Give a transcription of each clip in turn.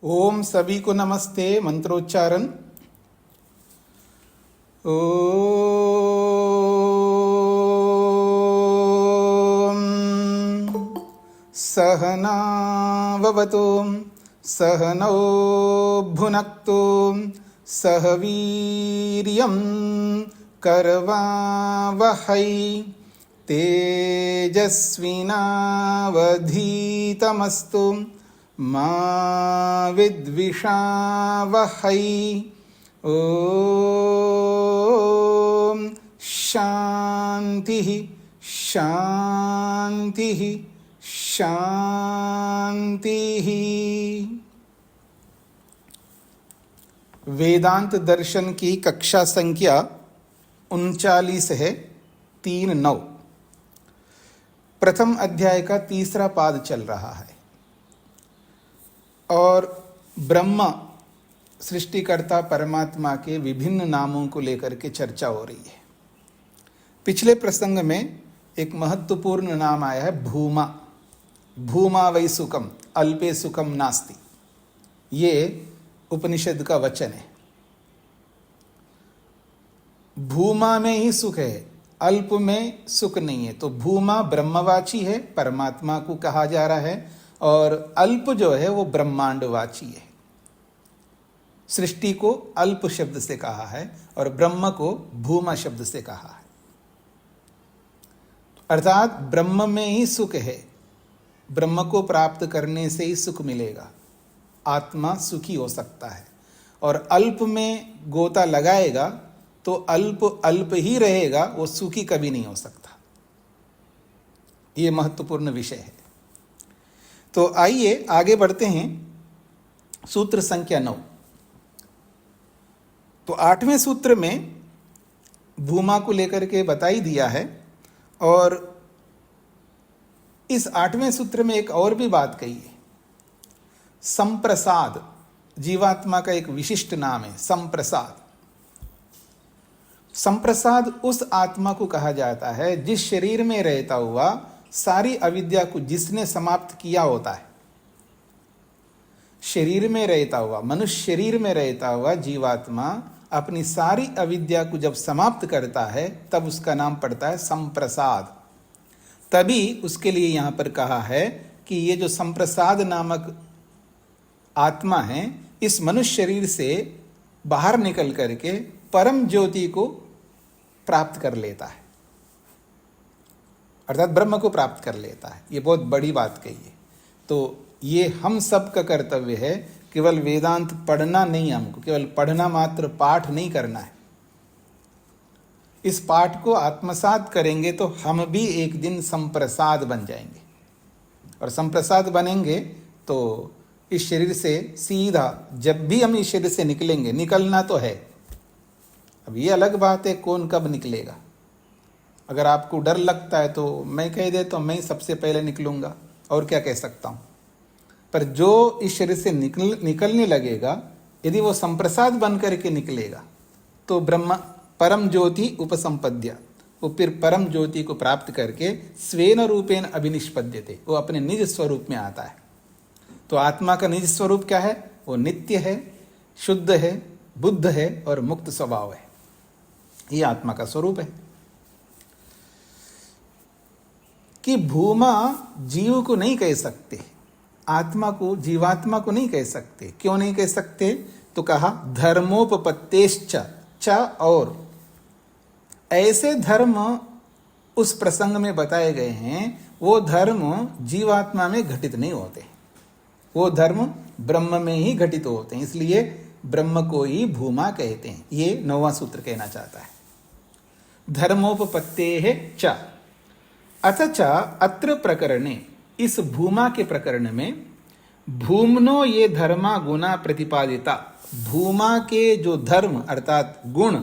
ओम सभी को नमस्ते। मंत्रोच्चारण। ओम सहनाववतु सहनौ भुनक्तु सह वीर्यं करवावहै तेजस्विनावधीतमस्तु मा विद्विषावहै। ओम शांति शांति शांति। वेदांत दर्शन की कक्षा संख्या 39 है, 3-9। प्रथम अध्याय का तीसरा पाद चल रहा है और ब्रह्म सृष्टिकर्ता परमात्मा के विभिन्न नामों को लेकर के चर्चा हो रही है। पिछले प्रसंग में एक महत्वपूर्ण नाम आया है भूमा। भूमा वै सुखम अल्पे सुखम नास्ति, ये उपनिषद का वचन है। भूमा में ही सुख है, अल्प में सुख नहीं है। तो भूमा ब्रह्मवाची है, परमात्मा को कहा जा रहा है, और अल्प जो है वो ब्रह्मांडवाची है। सृष्टि को अल्प शब्द से कहा है और ब्रह्म को भूमा शब्द से कहा है। अर्थात ब्रह्म में ही सुख है, ब्रह्म को प्राप्त करने से ही सुख मिलेगा, आत्मा सुखी हो सकता है। और अल्प में गोता लगाएगा तो अल्प अल्प ही रहेगा, वो सुखी कभी नहीं हो सकता। ये महत्वपूर्ण विषय है। तो आइए आगे बढ़ते हैं। सूत्र संख्या 9। तो 8वें सूत्र में भूमा को लेकर के बता ही दिया है, और इस 8वें सूत्र में एक और भी बात कही है। संप्रसाद जीवात्मा का एक विशिष्ट नाम है। संप्रसाद संप्रसाद उस आत्मा को कहा जाता है जिस शरीर में रहता हुआ सारी अविद्या को जिसने समाप्त किया होता है। शरीर में रहता हुआ, मनुष्य शरीर में रहता हुआ जीवात्मा अपनी सारी अविद्या को जब समाप्त करता है तब उसका नाम पड़ता है संप्रसाद। तभी उसके लिए यहां पर कहा है कि ये जो संप्रसाद नामक आत्मा है इस मनुष्य शरीर से बाहर निकल करके परम ज्योति को प्राप्त कर लेता है, अर्थात ब्रह्म को प्राप्त कर लेता है। ये बहुत बड़ी बात कही है। तो ये हम सब का कर्तव्य है। केवल वेदांत पढ़ना नहीं, हमको केवल पढ़ना मात्र पाठ नहीं करना है। इस पाठ को आत्मसात करेंगे तो हम भी एक दिन संप्रसाद बन जाएंगे, और संप्रसाद बनेंगे तो इस शरीर से सीधा, जब भी हम इस शरीर से निकलेंगे, निकलना तो है। अब ये अलग बात है कौन कब निकलेगा। अगर आपको डर लगता है तो मैं कह देता हूँ मैं सबसे पहले निकलूंगा, और क्या कह सकता हूँ। पर जो इस शरीर से निकलने लगेगा, यदि वो संप्रसाद बन करके निकलेगा तो ब्रह्म परम ज्योति उपसंपद्य, वो फिर परम ज्योति को प्राप्त करके स्वेन रूपेण अभिनिष्पद्यते, वो अपने निज स्वरूप में आता है। तो आत्मा का निज स्वरूप क्या है? वो नित्य है, शुद्ध है, बुद्ध है और मुक्त स्वभाव है। ये आत्मा का स्वरूप है। कि भूमा जीव को नहीं कह सकते, आत्मा को, जीवात्मा को नहीं कह सकते। क्यों नहीं कह सकते? तो कहा धर्मोपपत्तेश्च, च और ऐसे धर्म उस प्रसंग में बताए गए हैं, वो धर्म जीवात्मा में घटित नहीं होते, वो धर्म ब्रह्म में ही घटित होते हैं। इसलिए ब्रह्म को ही भूमा कहते हैं। ये 9वां सूत्र कहना चाहता है। धर्मोपपत्तेः च अथ च अत्र प्रकरणे, इस भूमा के प्रकरण में भूमनो ये धर्मा गुणा प्रतिपादिता, भूमा के जो धर्म अर्थात गुण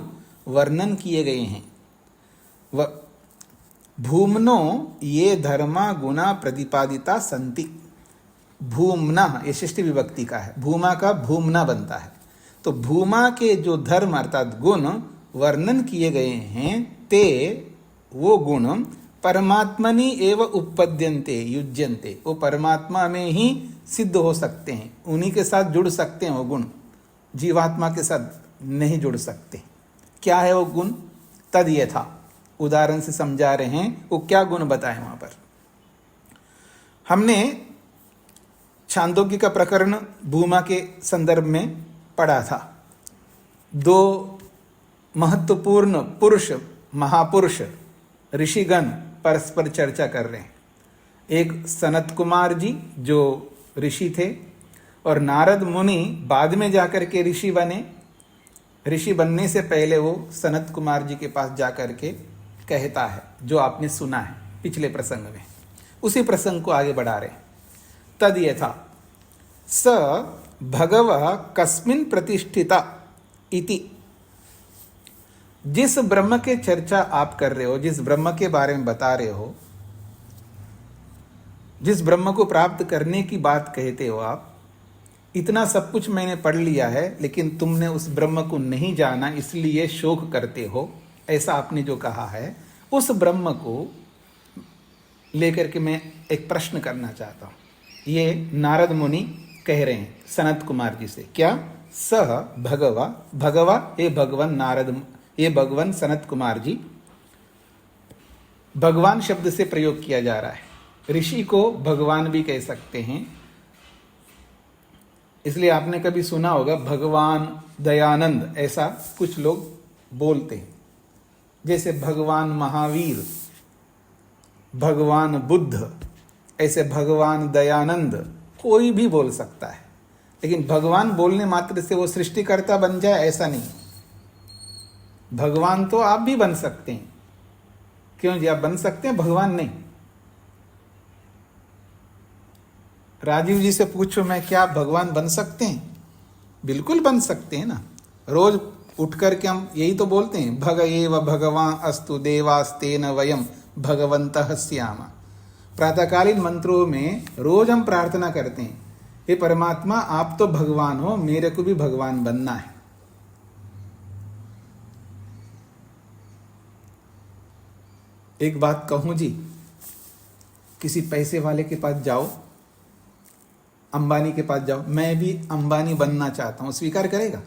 वर्णन किए गए हैं, भूमनो ये धर्मा गुणा प्रतिपादिता संति। भूमना ये षष्ठी विभक्ति का है, भूमा का भूमना बनता है। तो भूमा के जो धर्म अर्थात गुण वर्णन किए गए हैं, ते वो गुण परमात्मनि एव उपपद्यन्ते युज्यन्ते, वो परमात्मा में ही सिद्ध हो सकते हैं, उन्हीं के साथ जुड़ सकते हैं वो गुण, जीवात्मा के साथ नहीं जुड़ सकते। क्या है वो गुण? तद यथा, उदाहरण से समझा रहे हैं, वो क्या गुण बताए वहां पर। हमने छांदोग्य का प्रकरण भूमा के संदर्भ में पढ़ा था। दो महत्वपूर्ण पुरुष, महापुरुष ऋषिगण परस्पर चर्चा कर रहे हैं। एक सनत कुमार जी जो ऋषि थे, और नारद मुनि बाद में जाकर के ऋषि बने। ऋषि बनने से पहले वो सनत कुमार जी के पास जाकर के कहता है, जो आपने सुना है पिछले प्रसंग में, उसी प्रसंग को आगे बढ़ा रहे हैं। तद यथा स भगवः कस्मिन् प्रतिष्ठिता इति, जिस ब्रह्म के चर्चा आप कर रहे हो, जिस ब्रह्म के बारे में बता रहे हो, जिस ब्रह्म को प्राप्त करने की बात कहते हो आप, इतना सब कुछ मैंने पढ़ लिया है, लेकिन तुमने उस ब्रह्म को नहीं जाना, इसलिए शोक करते हो, ऐसा आपने जो कहा है, उस ब्रह्म को लेकर के मैं एक प्रश्न करना चाहता हूं। ये नारद मुनि कह रहे हैं सनत कुमार जी से। क्या? सह भगवा, भगवा ये भगवान नारद, ये भगवान सनत कुमार जी, भगवान शब्द से प्रयोग किया जा रहा है। ऋषि को भगवान भी कह सकते हैं, इसलिए आपने कभी सुना होगा भगवान दयानंद, ऐसा कुछ लोग बोलते हैं। जैसे भगवान महावीर, भगवान बुद्ध, ऐसे भगवान दयानंद कोई भी बोल सकता है, लेकिन भगवान बोलने मात्र से वो सृष्टिकर्ता बन जाए ऐसा नहीं। भगवान तो आप भी बन सकते हैं, क्यों जी? आप बन सकते हैं, भगवान नहीं। राजीव जी से पूछो, मैं क्या भगवान बन सकते हैं? बिल्कुल बन सकते हैं ना। रोज उठ करके हम यही तो बोलते हैं, भग एव भगवान अस्तु देवास्तेन वयम भगवन्तः स्याम। प्रातःकालीन मंत्रों में रोज हम प्रार्थना करते हैं, हे परमात्मा आप तो भगवान हो, मेरे को भी भगवान बनना है। एक बात कहूं जी, किसी पैसे वाले के पास जाओ, अंबानी के पास जाओ, मैं भी अंबानी बनना चाहता हूं, स्वीकार करेगा?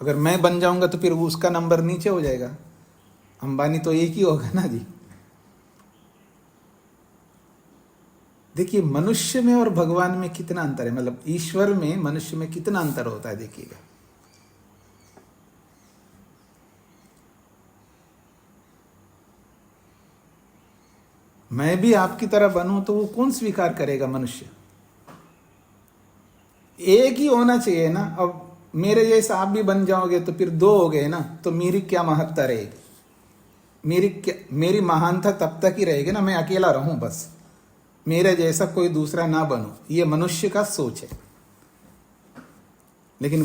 अगर मैं बन जाऊंगा तो फिर उसका नंबर नीचे हो जाएगा, अंबानी तो एक ही होगा ना जी। देखिए मनुष्य में और भगवान में कितना अंतर है, मतलब ईश्वर में मनुष्य में कितना अंतर होता है, देखिएगा। मैं भी आपकी तरह बनूं तो वो कौन स्वीकार करेगा? मनुष्य एक ही होना चाहिए ना। अब मेरे जैसा आप भी बन जाओगे तो फिर दो हो गए ना, तो मेरी क्या महत्ता रहेगी? मेरी महानता तब तक ही रहेगी ना, मैं अकेला रहूं बस, मेरे जैसा कोई दूसरा ना बनो। ये मनुष्य का सोच है। लेकिन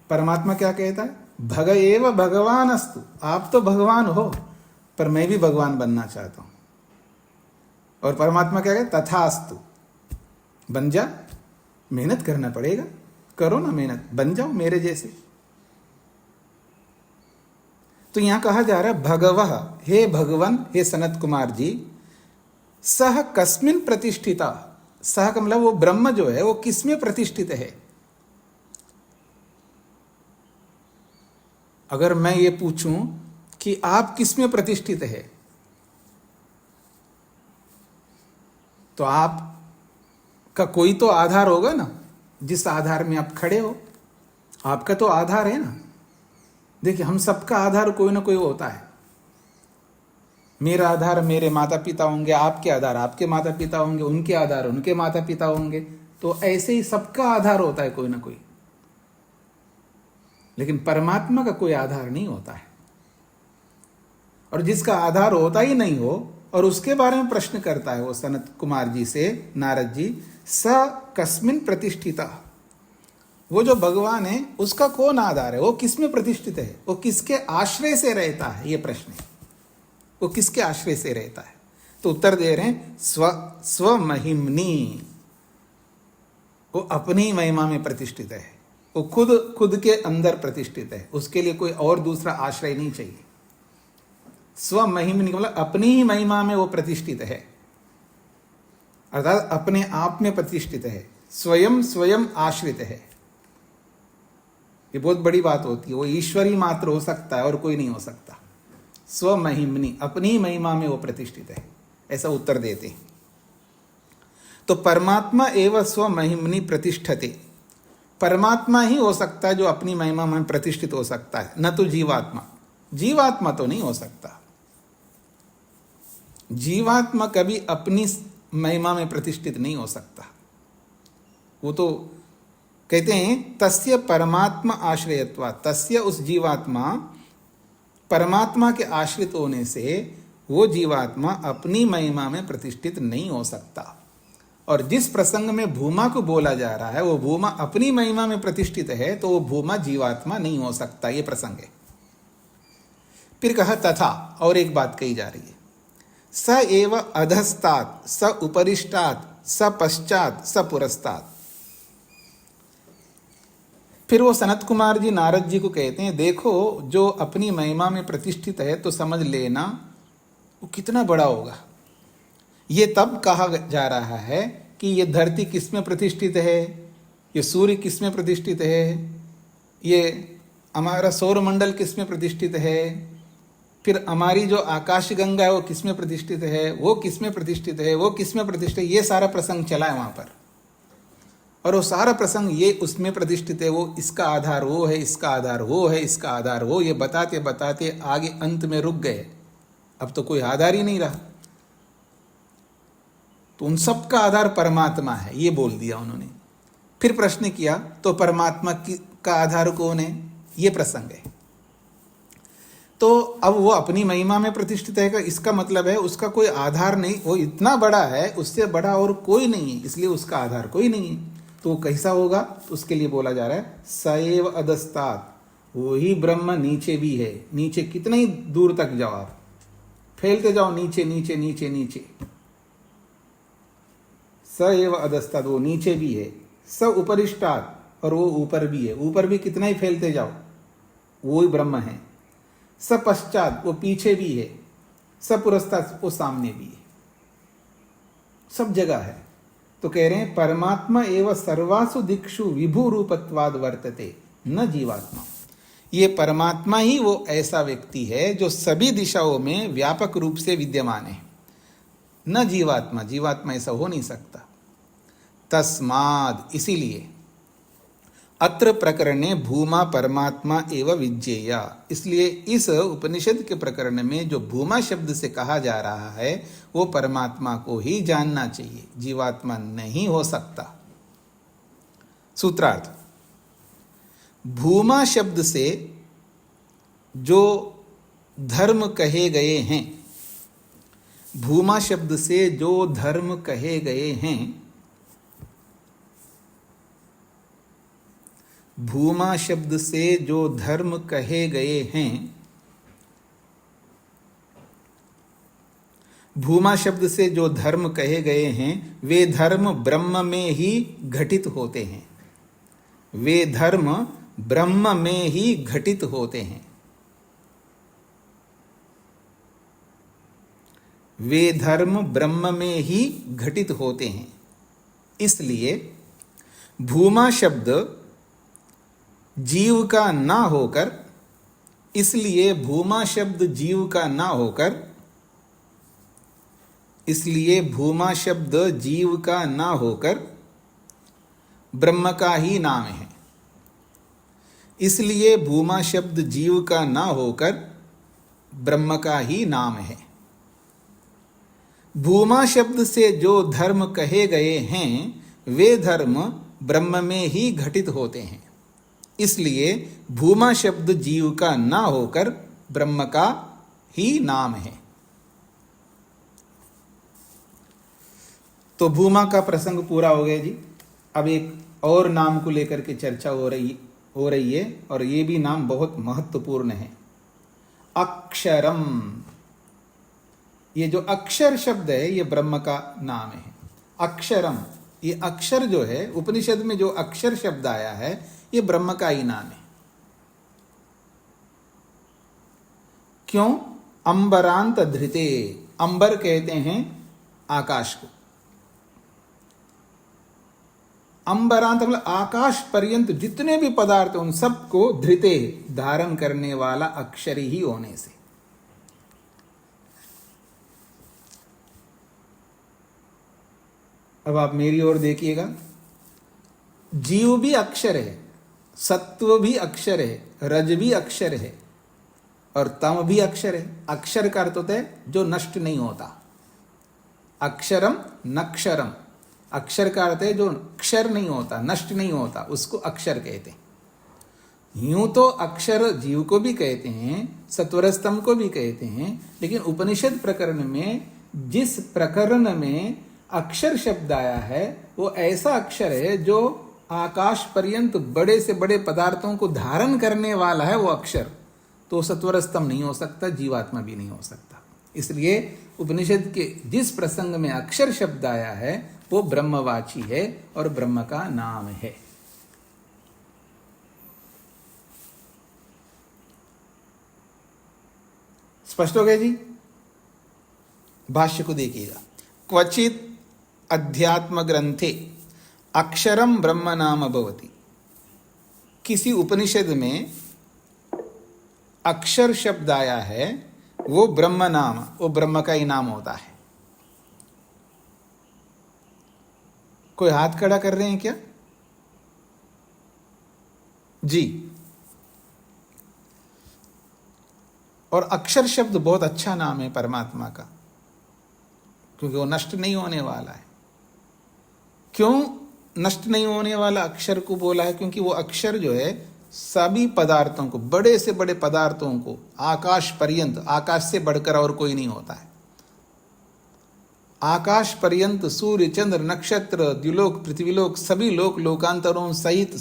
परमात्मा क्या कहता है? भग एव भगवान अस्तु, आप तो भगवान हो, पर मैं भी भगवान बनना चाहता हूं। और परमात्मा क्या कहता? तथास्तु, बन जा, मेहनत करना पड़ेगा, करो ना मेहनत, बन जाओ मेरे जैसे। तो यहां कहा जा रहा है भगवः, हे भगवान, हे सनत कुमार जी, सह कस्मिन प्रतिष्ठिता। सह का मतलब वो ब्रह्म जो है वो किसमें प्रतिष्ठित है? अगर मैं ये पूछूं कि आप किसमें प्रतिष्ठित है, तो आप का कोई तो आधार होगा ना, जिस आधार में आप खड़े हो, आपका तो आधार है ना। देखिए हम सबका आधार कोई ना कोई होता है। मेरा आधार मेरे माता पिता होंगे, आपके आधार आपके माता पिता होंगे, उनके आधार उनके माता पिता होंगे, तो ऐसे ही सबका आधार होता है कोई ना कोई। लेकिन परमात्मा का कोई आधार नहीं होता है। और जिसका आधार होता ही नहीं हो और उसके बारे में प्रश्न करता है वो सनत कुमार जी से नारद जी, स कस्मिन प्रतिष्ठिता, वो जो भगवान है उसका कौन आधार है, वो किसमें प्रतिष्ठित है, वो किसके आश्रय से रहता है, ये प्रश्न है। वो किसके आश्रय से रहता है? तो उत्तर दे रहे हैं स्वमहिमनी, वो अपनी महिमा में प्रतिष्ठित है, वो खुद के अंदर प्रतिष्ठित है, उसके लिए कोई और दूसरा आश्रय नहीं चाहिए। स्वमहिमनी मतलब अपनी ही महिमा में वो प्रतिष्ठित है, अर्थात अपने आप में प्रतिष्ठित है, स्वयं स्वयं आश्रित है। ये बहुत बड़ी बात होती है। वो ईश्वर ही मात्र हो सकता है और कोई नहीं हो सकता। स्वमहिमनी, अपनी ही महिमा में वो प्रतिष्ठित है, ऐसा उत्तर देते हैं। तो परमात्मा एवं स्वमहिमनी प्रतिष्ठते, परमात्मा ही हो सकता है जो अपनी महिमा में प्रतिष्ठित हो सकता है, न तो जीवात्मा। जीवात्मा तो नहीं हो सकता। जीवात्मा कभी अपनी महिमा में प्रतिष्ठित नहीं हो सकता। वो तो कहते हैं तस्य परमात्मा आश्रयत्वा, तस्य उस जीवात्मा, परमात्मा के आश्रित होने से वो जीवात्मा अपनी महिमा में प्रतिष्ठित नहीं हो सकता। और जिस प्रसंग में भूमा को बोला जा रहा है वो भूमा अपनी महिमा में प्रतिष्ठित है, तो वो भूमा जीवात्मा नहीं हो सकता। ये प्रसंग है। फिर कहा तथा, और एक बात कही जा रही है, स एव अधस्तात् स उपरिष्टात् स पश्चात् स पुरस्तात्। फिर वो सनत कुमार जी नारद जी को कहते हैं, देखो जो अपनी महिमा में प्रतिष्ठित है तो समझ लेना वो कितना बड़ा होगा। ये तब कहा जा रहा है कि ये धरती किस में प्रतिष्ठित है, ये सूर्य किस में प्रतिष्ठित है, ये हमारा सौर मंडल किस में प्रतिष्ठित है, फिर हमारी जो आकाश गंगा है वो किस में प्रतिष्ठित है, वो किस में प्रतिष्ठित है, वो किस में प्रतिष्ठित है। ये सारा प्रसंग चला है वहां पर। और वो सारा प्रसंग ये उसमें प्रतिष्ठित है, वो इसका आधार वो है, इसका आधार वो है, इसका आधार वो, ये बताते बताते आगे अंत में रुक गए। अब तो कोई आधार ही नहीं रहा। तो उन सब का आधार परमात्मा है, ये बोल दिया उन्होंने। फिर प्रश्न किया तो परमात्मा का आधार कौन है, ये प्रसंग है। तो अब वो अपनी महिमा में प्रतिष्ठित है, इसका मतलब है उसका कोई आधार नहीं, वो इतना बड़ा है, उससे बड़ा और कोई नहीं है, इसलिए उसका आधार कोई नहीं है। तो कैसा होगा, तो उसके लिए बोला जा रहा है सएव अधस्तात्, वही ब्रह्म नीचे भी है। नीचे कितने ही दूर तक जाओ आप, फैलते जाओ नीचे नीचे नीचे नीचे। सएव अधस्तात्, वो नीचे भी है। स उपरिष्टात्, और वो ऊपर भी है। ऊपर भी कितना ही फैलते जाओ वो ही ब्रह्म है। स पश्चात, वो पीछे भी है। स पुरस्तात्, वो सामने भी है, सब जगह है। तो कह रहे हैं परमात्मा एवं सर्वासु दिक्षु विभु रूपत्वाद वर्तते न जीवात्मा। ये परमात्मा ही वो ऐसा व्यक्ति है जो सभी दिशाओं में व्यापक रूप से विद्यमान है, न जीवात्मा। जीवात्मा ऐसा हो नहीं सकता। तस्माद, इसीलिए अत्र प्रकरणे भूमा परमात्मा एवं विज्ञेया, इसलिए इस उपनिषद के प्रकरण में जो भूमा शब्द से कहा जा रहा है वो परमात्मा को ही जानना चाहिए, जीवात्मा नहीं हो सकता। सूत्रार्थ, भूमा शब्द से जो धर्म कहे गए हैं, भूमा शब्द से जो धर्म कहे गए हैं, भूमा शब्द से जो धर्म कहे गए हैं, भूमा शब्द से जो धर्म कहे गए हैं वे धर्म ब्रह्म में ही घटित होते हैं। वे धर्म ब्रह्म में ही घटित होते हैं। वे धर्म ब्रह्म में ही घटित होते हैं। इसलिए भूमा शब्द जीव का ना होकर, इसलिए भूमा शब्द जीव का ना होकर, इसलिए भूमा शब्द जीव का ना होकर ब्रह्म का ही नाम है। इसलिए भूमा शब्द जीव का ना होकर ब्रह्म का ही नाम है। भूमा शब्द से जो धर्म कहे गए हैं वे धर्म ब्रह्म में ही घटित होते हैं। इसलिए भूमा शब्द जीव का ना होकर ब्रह्म का ही नाम है। तो भूमा का प्रसंग पूरा हो गया जी। अब एक और नाम को लेकर के चर्चा हो रही है और ये भी नाम बहुत महत्वपूर्ण है, अक्षरम। ये जो अक्षर शब्द है ये ब्रह्म का नाम है। अक्षरम, ये अक्षर जो है उपनिषद में जो अक्षर शब्द आया है ये ब्रह्म का ही नाम है। क्यों? अंबरांत धृते, अंबर कहते हैं आकाश को। अंबरांत मतलब आकाश पर्यंत जितने भी पदार्थ उन सबको धृते, धारण करने वाला अक्षर ही होने से। अब आप मेरी ओर देखिएगा, जीव भी अक्षर है, सत्व भी अक्षर है, रज भी अक्षर है और तम भी अक्षर है। अक्षर का अर्थ होता है जो नष्ट नहीं होता। अक्षरम नक्षरम, अक्षर का अर्थ है जो क्षर नहीं होता, नष्ट नहीं होता, उसको अक्षर कहते हैं। यूं तो अक्षर जीव को भी कहते हैं, सत्वरस्तम को भी कहते हैं, लेकिन उपनिषद प्रकरण में जिस प्रकरण में अक्षर शब्द आया है वो ऐसा अक्षर है जो आकाश पर्यंत बड़े से बड़े पदार्थों को धारण करने वाला है, वो अक्षर। तो सत्वरस्तम नहीं हो सकता, जीवात्मा भी नहीं हो सकता। इसलिए उपनिषद के जिस प्रसंग में अक्षर शब्द आया है वो ब्रह्मवाची है और ब्रह्म का नाम है। स्पष्ट हो गया जी? भाष्य को देखिएगा। क्वचित अध्यात्म ग्रंथे अक्षरम ब्रह्म नाम भवति। किसी उपनिषद में अक्षर शब्द आया है, वो ब्रह्म नाम, वो ब्रह्म का ही नाम होता है। कोई हाथ खड़ा कर रहे हैं क्या? जी। और अक्षर शब्द बहुत अच्छा नाम है परमात्मा का, क्योंकि वो नष्ट नहीं होने वाला है। क्यों नष्ट नहीं होने वाला अक्षर को बोला है? क्योंकि वो अक्षर जो है सभी पदार्थों को, बड़े से बड़े पदार्थों को, आकाश पर्यंत, आकाश से बढ़कर और कोई नहीं होता है, आकाश पर्यंत सूर्य चंद्र नक्षत्र द्युलोक पृथ्वीलोक सभी लोक लोकांतरों सहित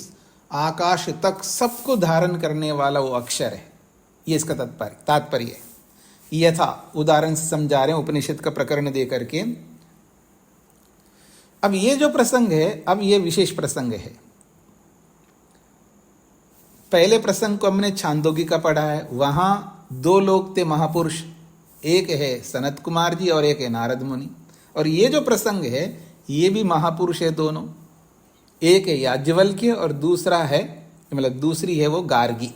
आकाश तक सबको धारण करने वाला वो अक्षर है। ये इसका तात्पर्य है। यथा उदाहरण से समझा रहे हैं उपनिषद का प्रकरण दे करके। अब ये जो प्रसंग है, अब ये विशेष प्रसंग है। पहले प्रसंग को हमने छांदोगी का पढ़ा है, वहां दो लोग थे महापुरुष, एक है सनत कुमार जी और एक है नारद मुनि। और ये जो प्रसंग है ये भी महापुरुष है दोनों, एक है याज्ञवल्क्य और दूसरा है, मतलब दूसरी है वो गार्गी।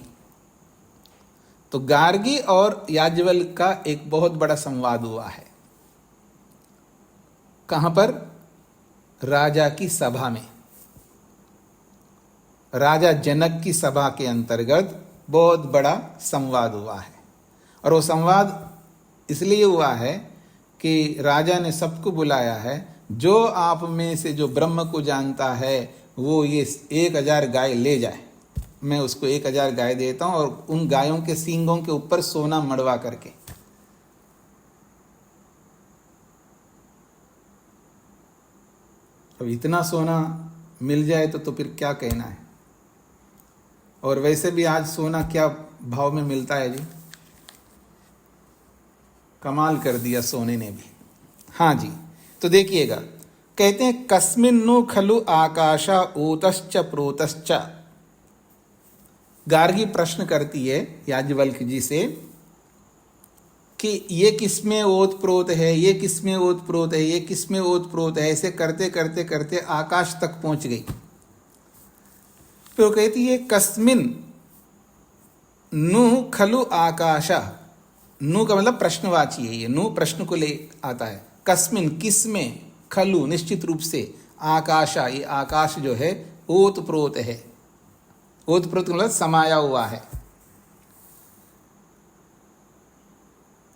तो गार्गी और याज्ञवल्क्य का एक बहुत बड़ा संवाद हुआ है। कहां पर? राजा की सभा में, राजा जनक की सभा के अंतर्गत बहुत बड़ा संवाद हुआ है। और वो संवाद इसलिए हुआ है कि राजा ने सबको बुलाया है, जो आप में से जो ब्रह्म को जानता है वो ये 1000 गाय ले जाए, मैं उसको 1000 गाय देता हूं, और उन गायों के सींगों के ऊपर सोना मड़वा करके। अब इतना सोना मिल जाए तो फिर क्या कहना है। और वैसे भी आज सोना क्या भाव में मिलता है जी, कमाल कर दिया सोने ने भी। हाँ जी, तो देखिएगा, कहते हैं कस्मिन्नु खलु आकाशा ऊतश्च प्रोतश्च। गार्गी प्रश्न करती है याज्ञवल्क्य जी से कि ये किसमें ओत प्रोत है, ये किसमें ओत प्रोत है, ये किसमें ओत प्रोत है। ऐसे करते करते करते आकाश तक पहुंच गई। तो कहती है कस्मिन नु खलु आकाशा। नु का मतलब प्रश्नवाची है, ये नु प्रश्न को ले आता है। कस्मिन किसमें, खलु निश्चित रूप से, आकाशा ये आकाश जो है ओत प्रोत है। ओत प्रोत मतलब समाया हुआ है।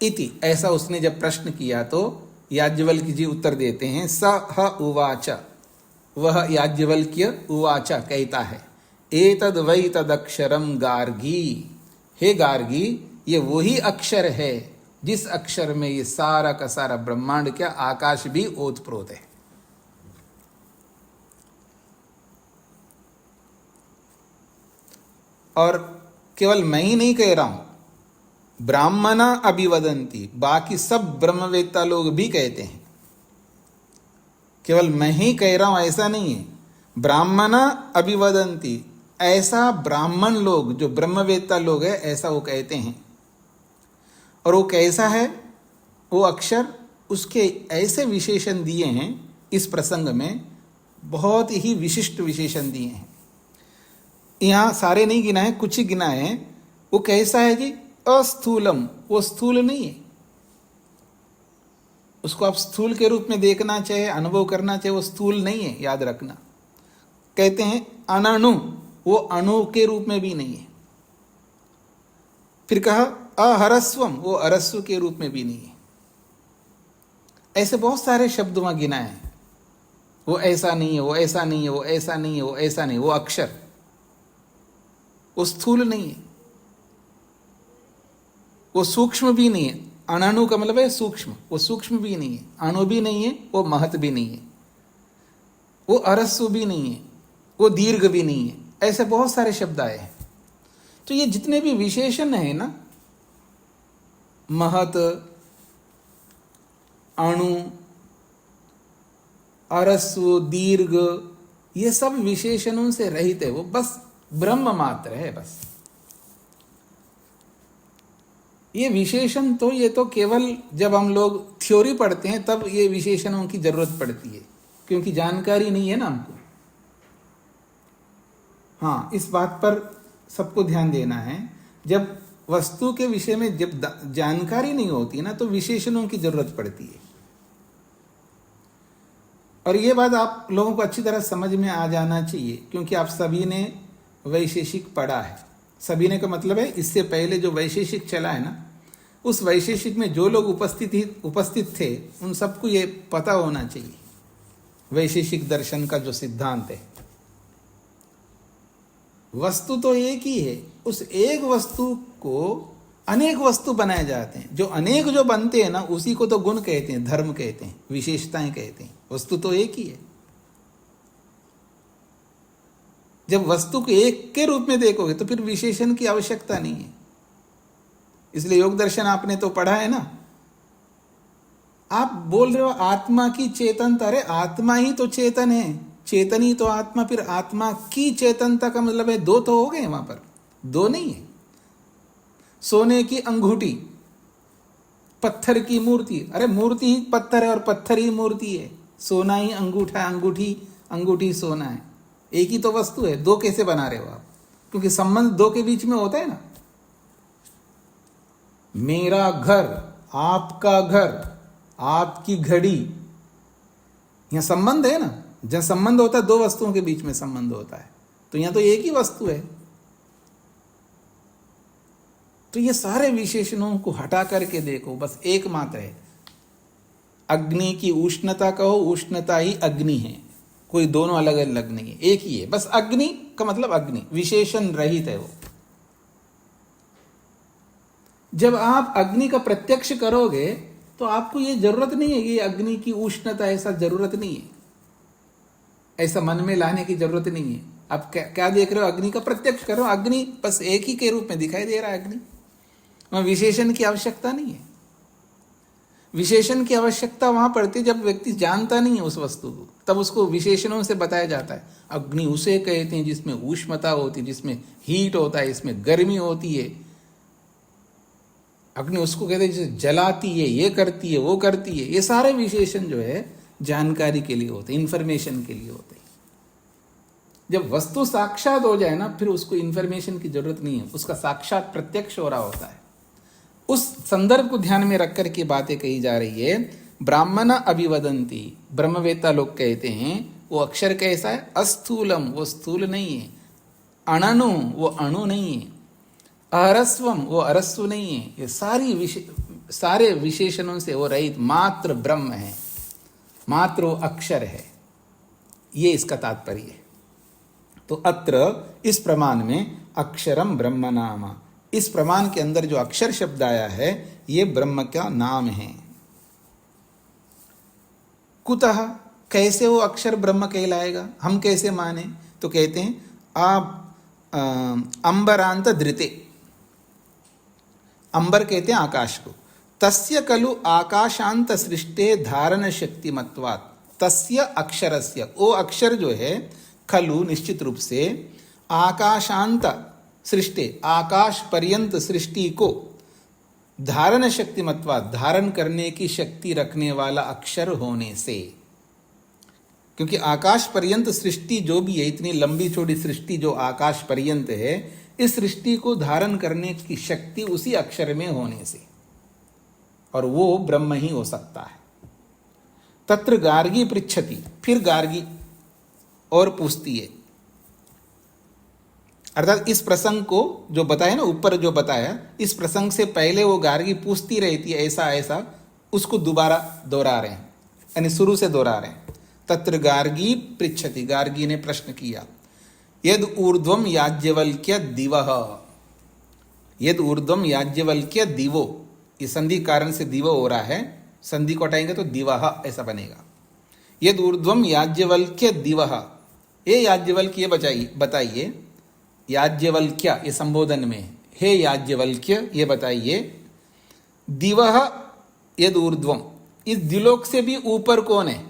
इति ऐसा उसने जब प्रश्न किया तो याज्ञवल्क्य जी उत्तर देते हैं, स ह उवाच, वह याज्ञवल्क्य उवाच कहता है, एतद वै तदक्षरम गार्गी। हे गार्गी, ये वही अक्षर है जिस अक्षर में ये सारा का सारा ब्रह्मांड, क्या आकाश भी ओतप्रोत है। और केवल मैं ही नहीं कह रहा हूं, ब्राह्मणा अभिवदंती, बाकी सब ब्रह्मवेत्ता लोग भी कहते हैं। केवल मैं ही कह रहा हूं ऐसा नहीं है, ब्राह्मणा अभिवदंती, ऐसा ब्राह्मण लोग जो ब्रह्मवेत्ता लोग हैं ऐसा वो कहते हैं। और वो कैसा है वो अक्षर, उसके ऐसे विशेषण दिए हैं इस प्रसंग में, बहुत ही विशिष्ट विशेषण दिए हैं। यहाँ सारे नहीं गिना है, कुछ ही गिना है। वो कैसा है जी? अस्थूलम, वो स्थूल नहीं है। उसको आप स्थूल के रूप में देखना चाहिए, अनुभव करना चाहिए, वो स्थूल नहीं है, याद रखना। कहते हैं अनणु, वो अणु के रूप में भी नहीं है। फिर कहा अहरस्वम, वो अरस्व के रूप में भी नहीं है। ऐसे बहुत सारे शब्द वहां गिना है। वो ऐसा नहीं है, वो ऐसा नहीं है, वो ऐसा नहीं है, वो ऐसा नहीं, वो अक्षर, वो स्थूल नहीं है, वो सूक्ष्म भी नहीं है। अणु का मतलब है सूक्ष्म, वो सूक्ष्म भी नहीं है, अणु भी नहीं है, वो महत भी नहीं है, वो अरस्व भी नहीं है, वो दीर्घ भी नहीं है। ऐसे बहुत सारे शब्द आए हैं। तो ये जितने भी विशेषण है ना, महत, अणु, अरस्व, दीर्घ, ये सब विशेषणों से रहित है। वो बस ब्रह्म मात्र है। बस ये विशेषण तो, ये तो केवल जब हम लोग थ्योरी पढ़ते हैं तब ये विशेषणों की जरूरत पड़ती है, क्योंकि जानकारी नहीं है ना हमको। हाँ, इस बात पर सबको ध्यान देना है। जब वस्तु के विषय में जब जानकारी नहीं होती ना, तो विशेषणों की जरूरत पड़ती है। और ये बात आप लोगों को अच्छी तरह समझ में आ जाना चाहिए, क्योंकि आप सभी ने वैशेषिक पढ़ा है। सभी ने का मतलब है इससे पहले जो वैशेषिक चला है ना, उस वैशेषिक में जो लोग उपस्थित थे उन सबको ये पता होना चाहिए वैशेषिक दर्शन का जो सिद्धांत है। वस्तु तो एक ही है, उस एक वस्तु को अनेक वस्तु बनाए जाते हैं। जो अनेक जो बनते हैं ना, उसी को तो गुण कहते हैं, धर्म कहते हैं, विशेषताएं कहते हैं। वस्तु तो एक ही है। जब वस्तु को एक के रूप में देखोगे तो फिर विशेषण की आवश्यकता नहीं है। इसलिए योग दर्शन आपने तो पढ़ा है ना। आप बोल रहे हो आत्मा की चेतनता, अरे आत्मा ही तो चेतन है, चेतन ही तो आत्मा। फिर आत्मा की चेतनता का मतलब है दो तो हो गए, वहां पर दो नहीं है। सोने की अंगूठी, पत्थर की मूर्ति, अरे मूर्ति ही पत्थर है और पत्थर ही मूर्ति है। सोना ही अंगूठा, अंगूठी अंगूठी सोना है, एक ही तो वस्तु है। दो कैसे बना रहे हो आप? क्योंकि संबंध दो के बीच में होता है ना। मेरा घर, आपका घर, आपकी घड़ी, यहां संबंध है ना। जहां संबंध होता है दो वस्तुओं के बीच में संबंध होता है, तो यहां तो एक ही वस्तु है। तो ये सारे विशेषणों को हटा करके देखो, बस एक मात्र है। अग्नि की उष्णता कहो, उष्णता ही अग्नि है, कोई दोनों अलग अलग नहीं है, एक ही है। बस अग्नि का मतलब अग्नि, विशेषण रहित है वो। जब आप अग्नि का प्रत्यक्ष करोगे तो आपको ये जरूरत नहीं है कि अग्नि की उष्णता, ऐसा जरूरत नहीं है, ऐसा मन में लाने की जरूरत नहीं है। आप क्या देख रहे हो? अग्नि का प्रत्यक्ष करो, अग्नि बस एक ही के रूप में दिखाई दे रहा है। अग्नि वहां विशेषण की आवश्यकता नहीं है। विशेषण की आवश्यकता वहां पड़ती है जब व्यक्ति जानता नहीं है उस वस्तु को, तब उसको विशेषणों से बताया जाता है। अग्नि उसे कहते हैं जिसमें ऊष्मता होती है, जिसमें हीट होता है, इसमें गर्मी होती है। अग्नि उसको कहते हैं जिसे जलाती है, ये करती है, वो करती है। ये सारे विशेषण जो है जानकारी के लिए होते हैं, इंफॉर्मेशन के लिए होते हैं। जब वस्तु साक्षात हो जाए ना, फिर उसको इंफॉर्मेशन की जरूरत नहीं है, उसका साक्षात प्रत्यक्ष हो रहा होता है। उस संदर्भ को ध्यान में रख कर के बातें कही जा रही है। ब्राह्मण अभिवदंती, ब्रह्मवेत्ता लोग कहते हैं वो अक्षर कैसा है? अस्थूलम, वो स्थूल नहीं है। अणनु, वो अणु नहीं है। अरस्वम, वो अरस्व नहीं है। ये सारे विशेषणों से वो रहित मात्र ब्रह्म है, मात्र वो अक्षर है। ये इसका तात्पर्य है। तो अत्र इस प्रमाण में अक्षरम ब्रह्म नाम, इस प्रमाण के अंदर जो अक्षर शब्द आया है ये ब्रह्म का नाम है। कुतः, कैसे वो अक्षर ब्रह्म कहलाएगा, हम कैसे माने? तो कहते हैं अंबरांत धृते, अंबर कहते हैं आकाश को। तस्य खलु आकाशांत सृष्टे धारण शक्ति मत्वात्, तस्य अक्षरस्य, वो अक्षर जो है खलु निश्चित रूप से आकाशांत सृष्टि, आकाश पर्यंत सृष्टि को धारण शक्ति मत्वा, धारण करने की शक्ति रखने वाला अक्षर होने से। क्योंकि आकाश पर्यंत सृष्टि जो भी है, इतनी लंबी चौड़ी सृष्टि जो आकाश पर्यंत है, इस सृष्टि को धारण करने की शक्ति उसी अक्षर में होने से, और वो ब्रह्म ही हो सकता है। तत्र गार्गी पृच्छति, फिर गार्गी और पूछती है, अर्थात इस प्रसंग को जो बताया ना, ऊपर जो बताया, इस प्रसंग से पहले वो गार्गी पूछती रहती है ऐसा ऐसा, उसको दोबारा दोहरा रहे हैं, यानी शुरू से दोहरा रहे हैं। तत्र गार्गी पृच्छति, गार्गी ने प्रश्न किया, यद ऊर्ध्वम याज्ञवल्क्य दिवः, यद ऊर्ध्वम याज्ञवल्क्य दिवो, ये संधि कारण से दिवो हो रहा है, संधि को हटाएंगे तो दिवः ऐसा बनेगा। यद ऊर्ध्वम याज्ञवल्क्य दिवः, ये याज्ञवल्क्य बताइए, याज्ञवल्क्य ये संबोधन में, हे याज्ञवल्क्य ये बताइए, दिवः यद ऊर्ध्वम, इस दिलोक से भी ऊपर कौन है?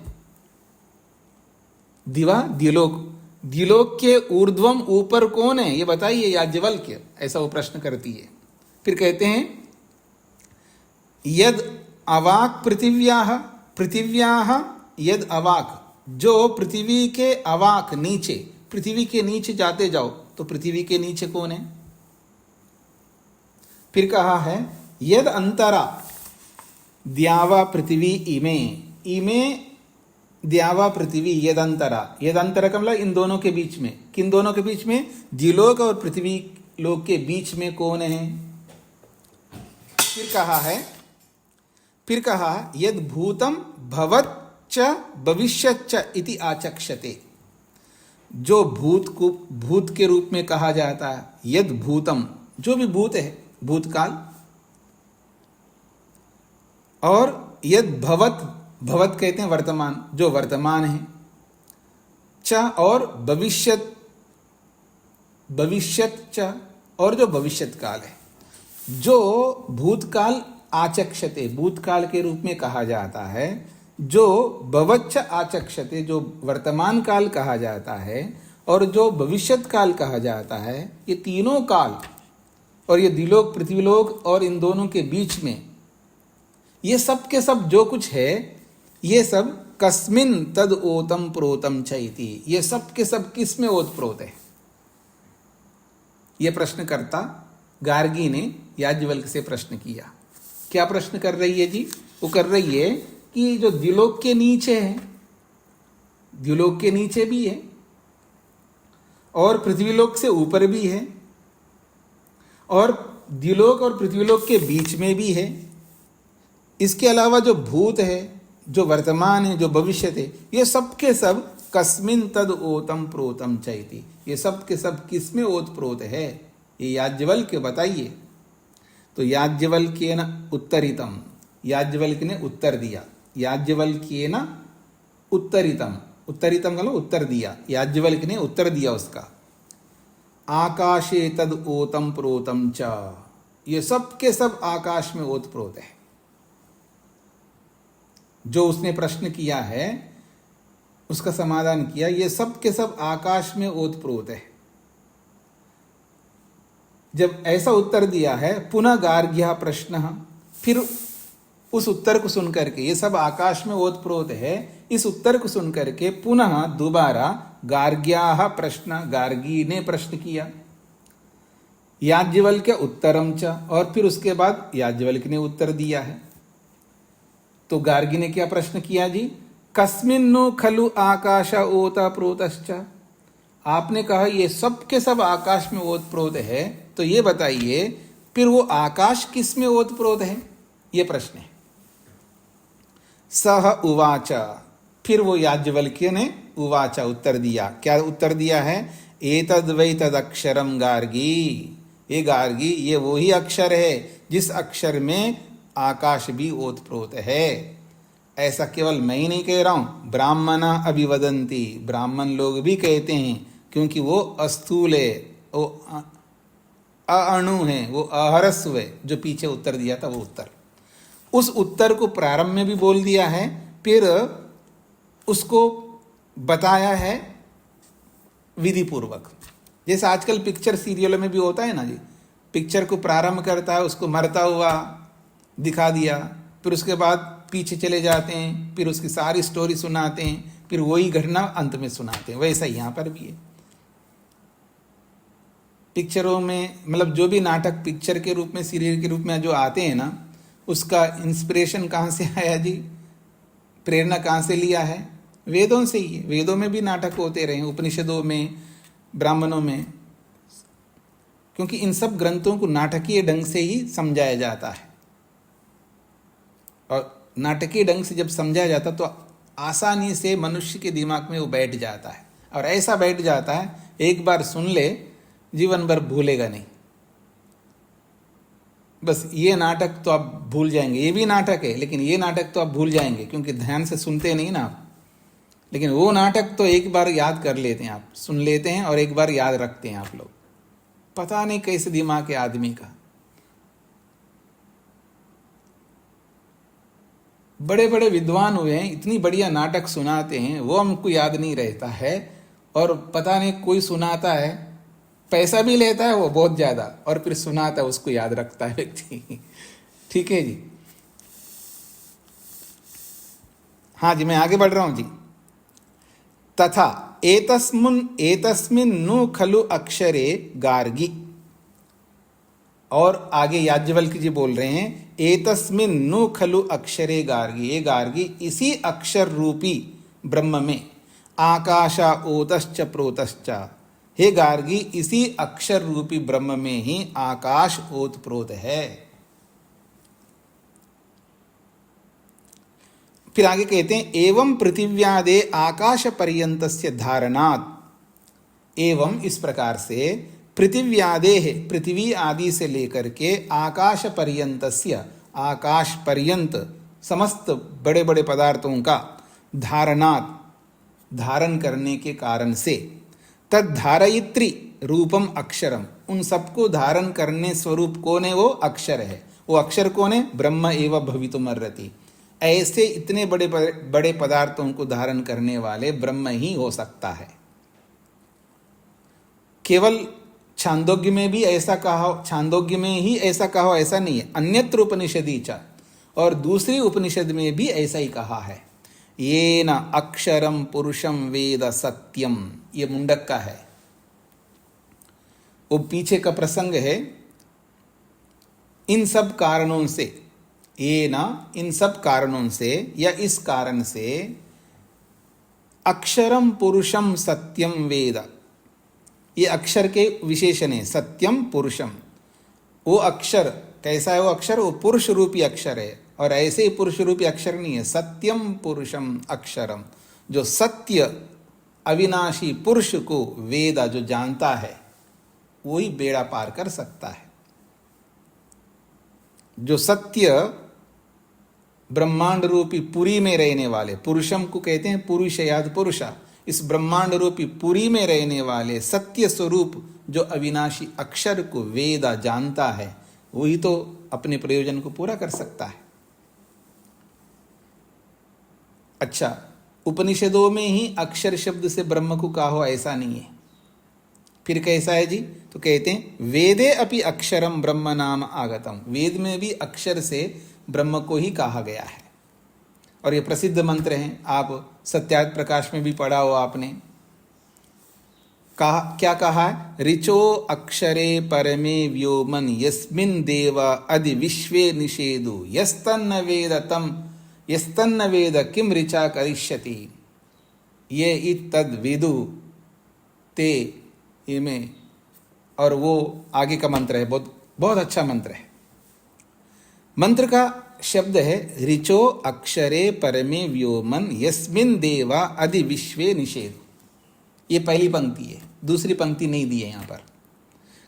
दिवा दिलोक, दिलोक के ऊर्ध्वम ऊपर कौन है ये बताइए याज्ञवल्क्य, ऐसा वो प्रश्न करती है। फिर कहते हैं यद अवाक पृथिव्याः, पृथिव्याः यद अवाक, जो पृथ्वी के अवाक नीचे, पृथ्वी के नीचे जाते जाओ तो पृथ्वी के नीचे कौन है? फिर कहा है यद अंतरा द्यावा पृथ्वी इमे, इमे द्यावा पृथ्वी यद अंतरा, यद अंतरा का मतलब इन दोनों के बीच में, किन दोनों के बीच में? द्युलोक और पृथ्वी लोक के बीच में कौन है? फिर कहा यद भूतम भवत च भविष्यत च इति आचक्षते, जो भूत के रूप में कहा जाता है, यद भूतम जो भी भूत है भूतकाल, और यद भवत, भवत कहते हैं वर्तमान, जो वर्तमान है, च और भविष्यत, भविष्यत च और जो भविष्यत काल है, जो भूतकाल आचक्षते, भूतकाल के रूप में कहा जाता है, जो भवच्च आचक्षते जो वर्तमान काल कहा जाता है, और जो भविष्यत काल कहा जाता है, ये तीनों काल और ये दिलोक पृथ्वीलोक और इन दोनों के बीच में ये सब के सब जो कुछ है, ये सब कस्मिन तद ओतम प्रोतम चैति, ये सब के सब किस में ओत प्रोत है? ये प्रश्नकर्ता गार्गी ने याज्ञवल्क्य से प्रश्न किया। क्या प्रश्न कर रही है जी? वो कर रही है कि जो द्युलोक के नीचे है, द्युलोक के नीचे भी है और पृथ्वीलोक से ऊपर भी है, और द्युलोक और पृथ्वीलोक के बीच में भी है, इसके अलावा जो भूत है, जो वर्तमान है, जो भविष्य है, ये सब के सब कस्मिन तद ओतम प्रोतम चैति, ये सब के सब किस में ओत प्रोत है? ये याज्ञवल्क्य बताइए। तो याज्ञवल्क्येन उत्तरितम, याज्ञवल्क्य ने उत्तर दिया, याज्ञवल्क्येन उत्तरितम, उत्तरितम का उत्तर दिया, याज्ञवल्क्य ने उत्तर दिया उसका, आकाशे तद ओतम प्रोतम च, ये सब के सब आकाश में ओत प्रोत है। जो उसने प्रश्न किया है उसका समाधान किया, ये सब के सब आकाश में ओत प्रोत है। जब ऐसा उत्तर दिया है, पुनः गार्ग्यः प्रश्न, फिर उस उत्तर को सुनकर के, ये सब आकाश में ओत प्रोत है, इस उत्तर को सुनकर के पुनः दोबारा गार्ग्याः प्रश्न, गार्गी ने प्रश्न किया, याज्ञवल्क्य उत्तरम च, और फिर उसके बाद याज्ञवल्क्य ने उत्तर दिया है। तो गार्गी ने क्या प्रश्न किया जी? कस्मिन्नु खलु आकाश ओता प्रोतश्च, आपने कहा ये सब के सब आकाश में ओत प्रोत है, तो ये बताइए फिर वो आकाश किस में ओत प्रोत है? ये प्रश्न है। सह उवाच, फिर वो याज्ञवल्क्य ने उवाच उत्तर दिया। क्या उत्तर दिया है? एतद् वै तदक्षरम गार्गी, ये गार्गी ये वही अक्षर है जिस अक्षर में आकाश भी ओत प्रोत है। ऐसा केवल मैं ही नहीं कह रहा हूं, ब्राह्मणा अभिवदन्ति, ब्राह्मण लोग भी कहते हैं, क्योंकि वो अस्थूल है, वो अणु है, वो अहरस्व है। जो पीछे उत्तर दिया था वो उत्तर, उस उत्तर को प्रारंभ में भी बोल दिया है, फिर उसको बताया है विधि पूर्वक। जैसे आजकल पिक्चर सीरियलों में भी होता है ना जी, पिक्चर को प्रारंभ करता है उसको मरता हुआ, दिखा दिया, फिर उसके बाद पीछे चले जाते हैं, फिर उसकी सारी स्टोरी सुनाते हैं, फिर वही घटना अंत में सुनाते हैं। वैसा ही यहाँ पर भी है। पिक्चरों में मतलब जो भी नाटक पिक्चर के रूप में, सीरियल के रूप में जो आते हैं ना, उसका इंस्पिरेशन कहाँ से आया जी, प्रेरणा कहाँ से लिया है? वेदों से ही है। वेदों में भी नाटक होते रहे, उपनिषदों में, ब्राह्मणों में, क्योंकि इन सब ग्रंथों को नाटकीय ढंग से ही समझाया जाता है। और नाटकीय ढंग से जब समझाया जाता तो आसानी से मनुष्य के दिमाग में वो बैठ जाता है, और ऐसा बैठ जाता है एक बार सुन ले जीवन भर भूलेगा नहीं। बस ये नाटक तो आप भूल जाएंगे, ये भी नाटक है लेकिन ये नाटक तो आप भूल जाएंगे क्योंकि ध्यान से सुनते नहीं ना आप। लेकिन वो नाटक तो एक बार याद कर लेते हैं आप, सुन लेते हैं और एक बार याद रखते हैं आप लोग। पता नहीं कैसे दिमाग है आदमी का। बड़े बड़े विद्वान हुए हैं, इतनी बढ़िया नाटक सुनाते हैं, वो हमको याद नहीं रहता है। और पता नहीं कोई सुनाता है, पैसा भी लेता है वो बहुत ज्यादा, और फिर सुनाता है, उसको याद रखता है व्यक्ति। ठीक है जी। हाँ जी, मैं आगे बढ़ रहा हूं जी। तथा एतस्मिन् नु खलु अक्षरे गार्गी। और आगे याज्ञवल्क्य जी बोल रहे हैं, एतस्मिन् नु खलु अक्षरे गार्गी। ये गार्गी इसी अक्षर रूपी ब्रह्म में, आकाशा ओतश्च प्रोतश्च। हे गार्गी, इसी अक्षर रूपी ब्रह्म में ही आकाश ओत प्रोत है। फिर आगे कहते हैं, एवं पृथिव्यादे आकाश पर्यंतस्य धारणात्। एवं इस प्रकार से पृथिव्यादे है, पृथ्वी आदि से लेकर के आकाश पर्यंतस्य, आकाश पर्यंत समस्त बड़े बड़े पदार्थों का धारणात्, धारण करने के कारण से, तद धारयित्री रूपम अक्षरम, उन सबको धारण करने स्वरूप कौन है? वो अक्षर है। वो अक्षर कौन है? ब्रह्म एव भवितुमर्हति। ऐसे इतने बड़े बड़े पदार्थों को धारण करने वाले ब्रह्म ही हो सकता है। केवल छांदोग्य में भी ऐसा कहा, छांदोग्य में ही ऐसा कहा ऐसा नहीं है, अन्यत्र उपनिषदि च, और दूसरी उपनिषद में भी ऐसा ही कहा है। ये न अक्षरम पुरुषम वेद सत्यम, ये मुंडक का है। वो पीछे का प्रसंग है। इन सब कारणों से, ये ना इन सब कारणों से या इस कारण से, अक्षरम पुरुषम सत्यम वेद, ये अक्षर के विशेषण है। सत्यम पुरुषम, वो अक्षर कैसा है? वो अक्षर वो पुरुष रूपी अक्षर है, और ऐसे ही पुरुष रूपी अक्षर नहीं है। सत्यम पुरुषम अक्षरम, जो सत्य अविनाशी पुरुष को वेद जो जानता है वही बेड़ा पार कर सकता है। जो सत्य ब्रह्मांड रूपी पुरी में रहने वाले, पुरुषम को कहते हैं पुरुषयाद पुरुषा, इस ब्रह्मांड रूपी पुरी में रहने वाले सत्य स्वरूप जो अविनाशी अक्षर को वेद जानता है, वही तो अपने प्रयोजन को पूरा कर सकता है। अच्छा, उपनिषदों में ही अक्षर शब्द से ब्रह्म को कहा हो ऐसा नहीं है। फिर कैसा है जी? तो कहते हैं, वेदे अपि अक्षरम ब्रह्म नाम आगतम। वेद में भी अक्षर से ब्रह्म को ही कहा गया है। और ये प्रसिद्ध मंत्र हैं, आप सत्यार्थ प्रकाश में भी पढ़ा हो आपने। कहा, क्या कहा है? ऋचो अक्षरे परमे व्योमन यस्मिन् देव अधि विश्वे निषेदु यस्तन्न वेद तम यस्तन्न वेद किम ऋचा करिष्यति ये इत्तद विदु ते इमे। और वो आगे का मंत्र है, बहुत बहुत अच्छा मंत्र है। मंत्र का शब्द है ऋचो अक्षरे परमे व्योमन यस्मिन् देवा अधि विश्वे निषेध। ये पहली पंक्ति है, दूसरी पंक्ति नहीं दी है यहाँ पर।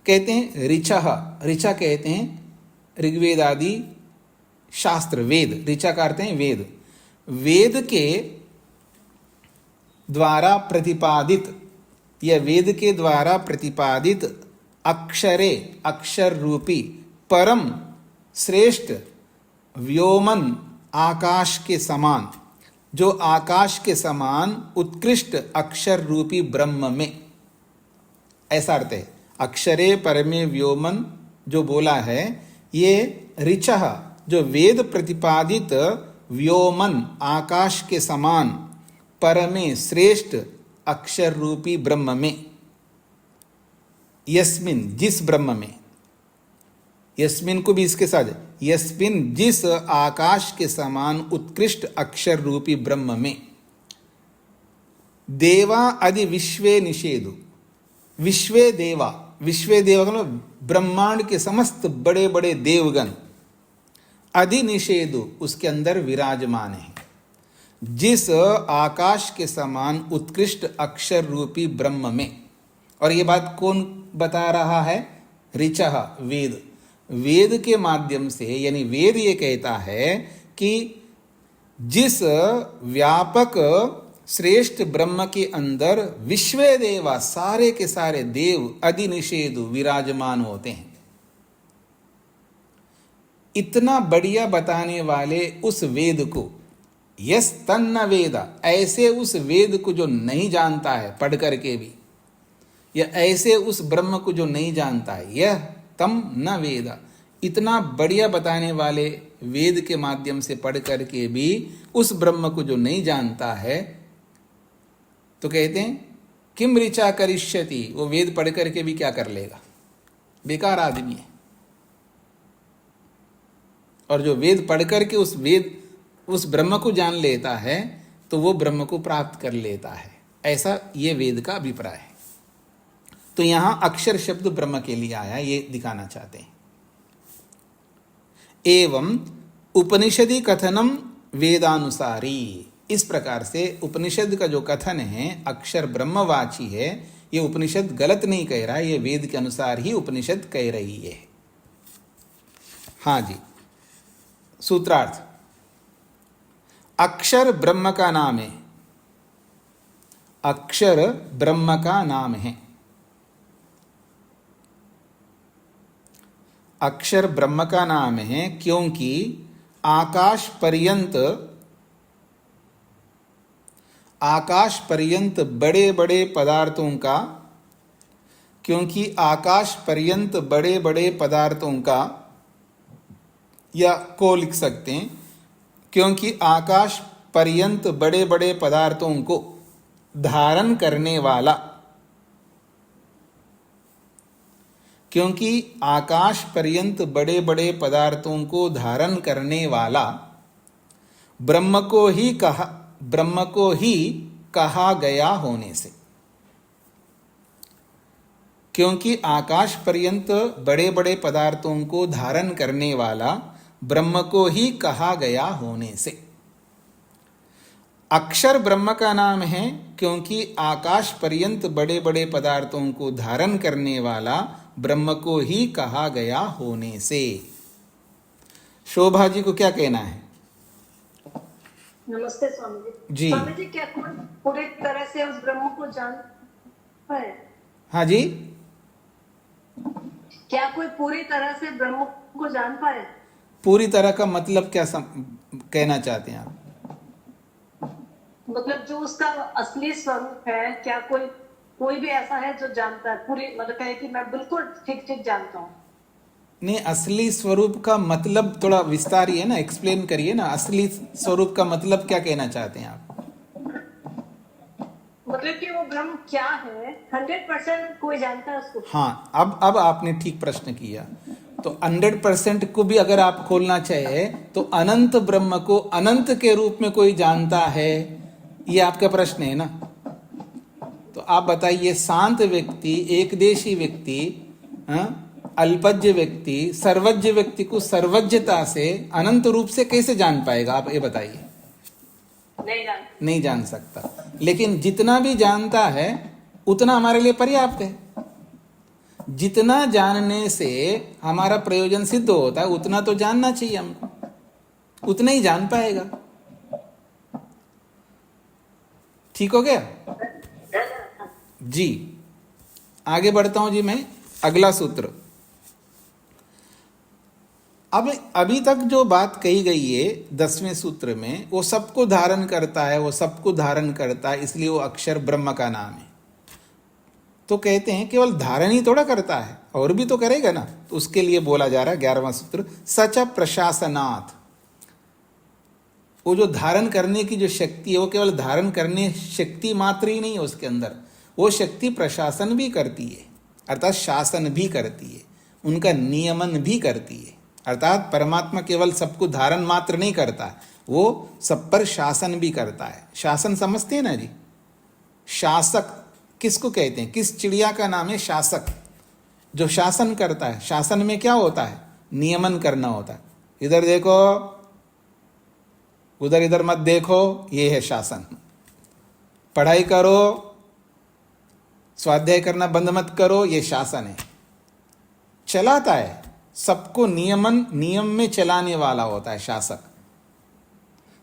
कहते हैं ऋचः, ऋचा कहते हैं ऋग्वेद आदि शास्त्र, वेद, ऋचा का अर्थ है वेद। वेद के द्वारा प्रतिपादित या वेद के द्वारा प्रतिपादित अक्षरे, अक्षर रूपी परम श्रेष्ठ व्योमन, आकाश के समान, जो आकाश के समान उत्कृष्ट अक्षर रूपी ब्रह्म में, ऐसा अर्थ है। अक्षरे परमे व्योमन जो बोला है, ये ऋचः जो वेद प्रतिपादित व्योमन आकाश के समान परमे श्रेष्ठ अक्षर रूपी ब्रह्म में, यस्मिन जिस ब्रह्म में, यस्मिन को भी इसके साथ, यस्मिन जिस आकाश के समान उत्कृष्ट अक्षर रूपी ब्रह्म में, देवा आदि विश्वे निषेधु, विश्वे देवा, विश्वे देवा मतलब ब्रह्मांड के समस्त बड़े बड़े देवगण, आदि निषेधु उसके अंदर विराजमान है, जिस आकाश के समान उत्कृष्ट अक्षर रूपी ब्रह्म में। और ये बात कौन बता रहा है? ऋचः, वेद। वेद के माध्यम से, यानी वेद ये कहता है कि जिस व्यापक श्रेष्ठ ब्रह्म के अंदर विश्वे देवा, सारे के सारे देव आदि निषेधु विराजमान होते हैं। इतना बढ़िया बताने वाले उस वेद को, यस तन्न वेद, ऐसे उस वेद को जो नहीं जानता है पढ़ करके भी, या ऐसे उस ब्रह्म को जो नहीं जानता है, यह तम न वेद, इतना बढ़िया बताने वाले वेद के माध्यम से पढ़ करके भी उस ब्रह्म को जो नहीं जानता है, तो कहते हैं किम ऋचा करिष्यति, वो वेद पढ़ करके भी क्या कर लेगा? बेकार आदमी है। और जो वेद पढ़ करके उस ब्रह्म को जान लेता है, तो वो ब्रह्म को प्राप्त कर लेता है। ऐसा ये वेद का अभिप्राय है। तो यहां अक्षर शब्द ब्रह्म के लिए आया, ये दिखाना चाहते हैं। एवं उपनिषदि कथनम वेदानुसारी, इस प्रकार से उपनिषद का जो कथन है अक्षर ब्रह्मवाची है, ये उपनिषद गलत नहीं कह रहा है, ये वेद के अनुसार ही उपनिषद कह रही है। हाँ जी, सूत्रार्थ, अक्षर ब्रह्म का नाम है, अक्षर ब्रह्म का नाम है, अक्षर ब्रह्म का नाम है क्योंकि आकाश पर्यंत बड़े बड़े पदार्थों का, क्योंकि आकाश पर्यंत बड़े बड़े पदार्थों का, या को लिख सकते हैं क्योंकि आकाश पर्यंत बड़े बड़े पदार्थों को धारण करने वाला, क्योंकि आकाश पर्यंत बड़े बड़े पदार्थों को धारण करने वाला ब्रह्म को ही कहा गया होने से, क्योंकि आकाश पर्यंत बड़े बड़े पदार्थों को धारण करने वाला ब्रह्म को ही कहा गया होने से। अक्षर ब्रह्म का नाम है क्योंकि आकाश पर्यंत बड़े बड़े पदार्थों को धारण करने वाला ब्रह्म को ही कहा गया होने से। शोभा जी को क्या कहना है? नमस्ते स्वामी जी। जी स्वामी जी, क्या कोई पूरी तरह से उस ब्रह्म को जान पाए? हाँ जी, क्या कोई पूरी तरह से ब्रह्म को जान पाए? पूरी तरह का मतलब क्या कहना चाहते हैं आप? मतलब जो उसका असली स्वरूप है, क्या कोई भी ऐसा है जो जानता है पूरी, मतलब कहे कि मैं बिल्कुल ठीक ठीक जानता हूँ? नहीं, असली स्वरूप का मतलब थोड़ा विस्तारिए ना, एक्सप्लेन करिए ना। असली स्वरूप का मतलब क्या कहना चाहते हैं आप? मतलब कि वो ब्रह्म क्या है 100% कोई जानता है उसको? हाँ, अब आपने ठीक प्रश्न किया। तो 100% को भी अगर आप खोलना चाहे तो अनंत ब्रह्म को अनंत के रूप में कोई जानता है, ये आपका प्रश्न है ना। तो आप बताइए, शांत व्यक्ति, एकदेशी व्यक्ति, अल्पज्य व्यक्ति सर्वज्ञ व्यक्ति को सर्वज्ञता से अनंत रूप से कैसे जान पाएगा? आप ये बताइए। नहीं जान सकता। लेकिन जितना भी जानता है उतना हमारे लिए पर्याप्त है। जितना जानने से हमारा प्रयोजन सिद्ध होता है उतना तो जानना चाहिए हमको, उतना ही जान पाएगा। ठीक हो गया जी। आगे बढ़ता हूं जी मैं, अगला सूत्र। अब अभी तक जो बात कही गई है 10वें सूत्र में, वो सबको धारण करता है, वो सबको धारण करता है, इसलिए वो अक्षर ब्रह्म का नाम है। तो कहते हैं केवल धारण ही थोड़ा करता है, और भी तो करेगा ना। तो उसके लिए बोला जा रहा है 11वां सूत्र, सच प्रशासनात्। वो जो धारण करने की जो शक्ति है वो केवल धारण करने शक्ति मात्र ही नहीं है उसके अंदर, वो शक्ति प्रशासन भी करती है, अर्थात शासन भी करती है, उनका नियमन भी करती है। अर्थात परमात्मा केवल सबको धारण मात्र नहीं करता, वो सब पर शासन भी करता है। शासन समझते हैं ना जी? शासक किसको कहते हैं? किस चिड़िया का नाम है शासक? जो शासन करता है। शासन में क्या होता है? नियमन करना होता है। इधर देखो, उधर इधर मत देखो, ये है शासन। पढ़ाई करो, स्वाध्याय करना बंद मत करो, ये शासन है। चलाता है सबको, नियम में चलाने वाला होता है शासक।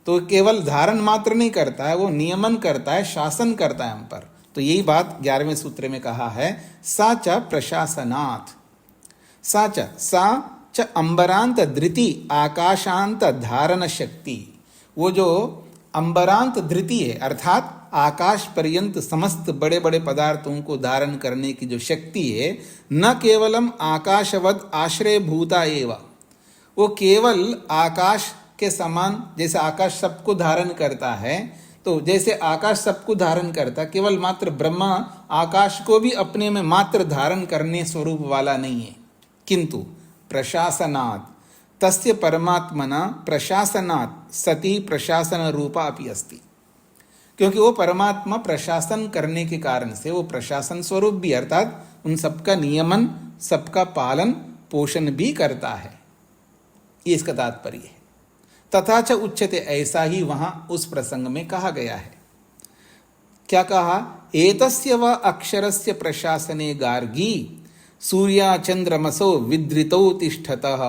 तो केवल धारण मात्र नहीं करता है, वो नियमन करता है, शासन करता है हम पर। तो यही बात 11वें सूत्र में कहा है, सा च प्रशासनात्। सा च अंबरांत धृति आकाशांत धारण शक्ति। वो जो अंबरांत धृति है, अर्थात आकाश पर्यंत समस्त बड़े बड़े पदार्थों को धारण करने की जो शक्ति है, न केवलम आकाशवद आश्रय भूता एव, वो केवल आकाश के समान, जैसे आकाश सबको धारण करता है, तो जैसे आकाश सबको धारण करता, केवल मात्र ब्रह्मा आकाश को भी अपने में मात्र धारण करने स्वरूप वाला नहीं है, किंतु प्रशासनात् तस्य परमात्मना प्रशासनात् सति प्रशासन रूपा अपि अस्ति। क्योंकि वो परमात्मा प्रशासन करने के कारण से वो प्रशासन स्वरूप भी, अर्थात उन सबका नियमन, सबका पालन पोषण भी करता है। ये इसका तात्पर्य है। तथा च उच्यते, ऐसा ही वहां उस प्रसंग में कहा गया है। क्या कहा? एतस्य व अक्षरस्य प्रशासने गार्गी सूर्या चंद्रमसो विद्रितौ तिष्ठतः।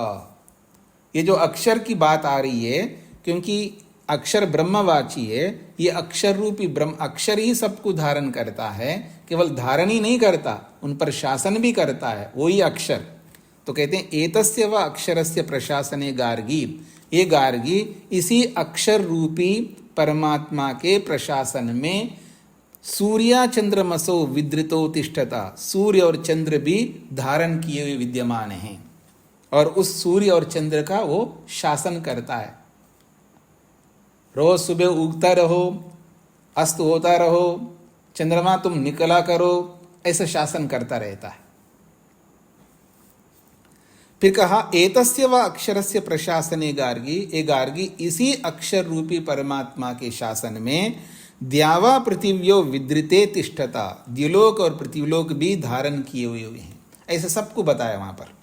ये जो अक्षर की बात आ रही है, क्योंकि अक्षर ब्रह्मवाची है, ये अक्षर रूपी ब्रह्म, अक्षर ही सबको धारण करता है, केवल धारण ही नहीं करता, उन पर शासन भी करता है, वही अक्षर। तो कहते हैं एतस्य व अक्षरस्य प्रशासने गार्गी, ये गार्गी इसी अक्षर रूपी परमात्मा के प्रशासन में सूर्या चंद्रमसो विद्रितो तिष्ठता, सूर्य और चंद्र भी धारण किए हुए विद्यमान हैं, और उस सूर्य और चंद्र का वो शासन करता है। रोज सुबह उगता रहो, अस्त होता रहो, चंद्रमा तुम निकला करो, ऐसा शासन करता रहता है। फिर कहा एतस्य व अक्षरस्य प्रशासने गार्गी, ए गार्गी इसी अक्षर रूपी परमात्मा के शासन में द्यावा पृथिव्यो विद्रिते तिष्ठता, द्युलोक और पृथ्वीलोक भी धारण किए हुए हैं, ऐसे सबको बताया वहां पर।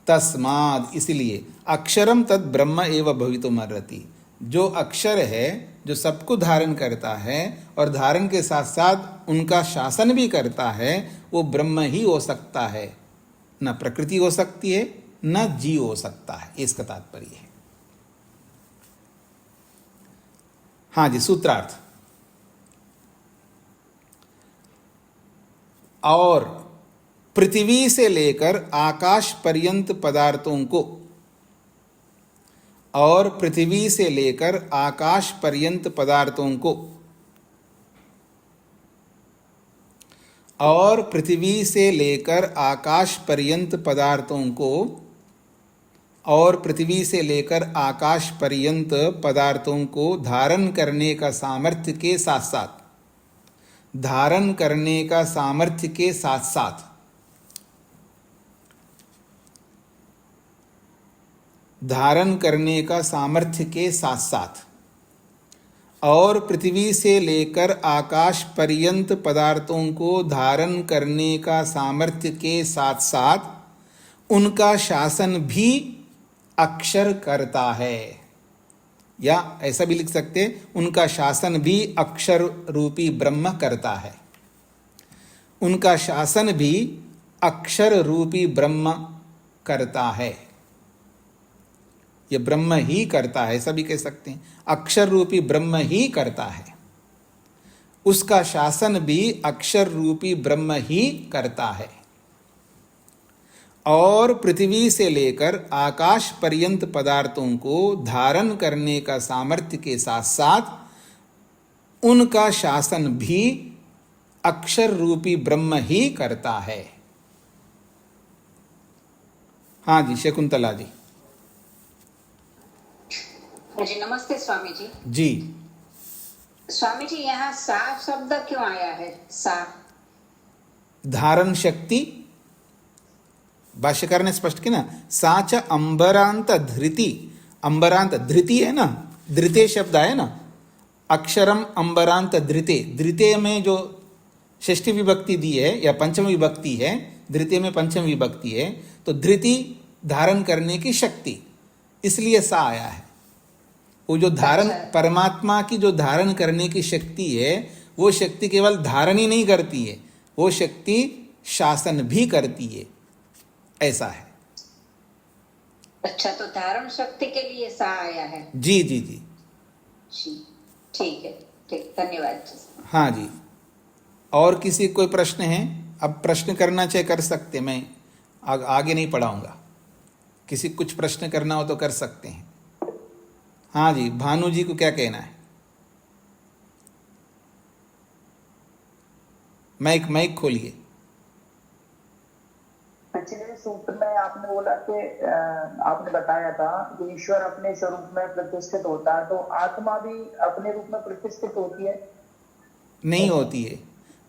तस्माद, इसलिए अक्षरम तद ब्रह्म एव भवितुमर्हति, जो अक्षर है, जो सबको धारण करता है और धारण के साथ साथ उनका शासन भी करता है, वो ब्रह्म ही हो सकता है, न प्रकृति हो सकती है, न जीव हो सकता है। इसका तात्पर्य है। हाँ जी, सूत्रार्थ। और पृथ्वी से लेकर आकाश पर्यंत पदार्थों को, और पृथ्वी से लेकर आकाश पर्यंत पदार्थों को, और पृथ्वी से लेकर आकाश पर्यंत पदार्थों को, और पृथ्वी से लेकर आकाश पर्यंत पदार्थों को धारण करने का सामर्थ्य के साथ साथ, धारण करने का सामर्थ्य के साथ साथ, धारण करने का सामर्थ्य के साथ साथ, और पृथ्वी से लेकर आकाश पर्यंत पदार्थों को धारण करने का सामर्थ्य के साथ साथ उनका शासन भी अक्षर करता है। या ऐसा भी लिख सकते हैं, उनका शासन भी अक्षर रूपी ब्रह्म करता है। उनका शासन भी अक्षर रूपी ब्रह्म करता है। यह ब्रह्म ही करता है, ऐसा भी कह सकते हैं, अक्षर रूपी ब्रह्म ही करता है। उसका शासन भी अक्षर रूपी ब्रह्म ही करता है। और पृथ्वी से लेकर आकाश पर्यंत पदार्थों को धारण करने का सामर्थ्य के साथ साथ उनका शासन भी अक्षर रूपी ब्रह्म ही करता है। हाँ जी, शकुंतला जी। जी नमस्ते स्वामी जी। जी, स्वामी जी यहाँ सा शब्द क्यों आया है? सा धारण शक्ति, भाष्यकार ने स्पष्ट किया ना, साच अंबरांत धृति, अंबरांत धृति है ना, धृते शब्द आया ना, अक्षरम अंबरांत धृते, धृते में जो षष्ठी विभक्ति दी है या पंचम विभक्ति है, धृते में पंचम विभक्ति है, तो धृति धारण करने की शक्ति, इसलिए सा आया है। वो जो धारण, परमात्मा की जो धारण करने की शक्ति है, वो शक्ति केवल धारण ही नहीं करती है, वो शक्ति शासन भी करती है, ऐसा है। अच्छा, तो धारण शक्ति के लिए सा आया है। जी जी जी जी ठीक है, ठीक, धन्यवाद जी। हाँ जी। और किसी कोई प्रश्न है? अब प्रश्न करना चाहे कर सकते, मैं आगे नहीं पढ़ाऊंगा। किसी कुछ प्रश्न करना हो तो कर सकते हैं। हाँ जी, भानु जी को क्या कहना है? माइक खोलिए। पिछले सूत्र में आपने बोला कि आपने बताया था कि ईश्वर अपने स्वरूप में प्रतिष्ठित होता है, तो आत्मा भी अपने रूप में प्रतिष्ठित होती है? नहीं होती है।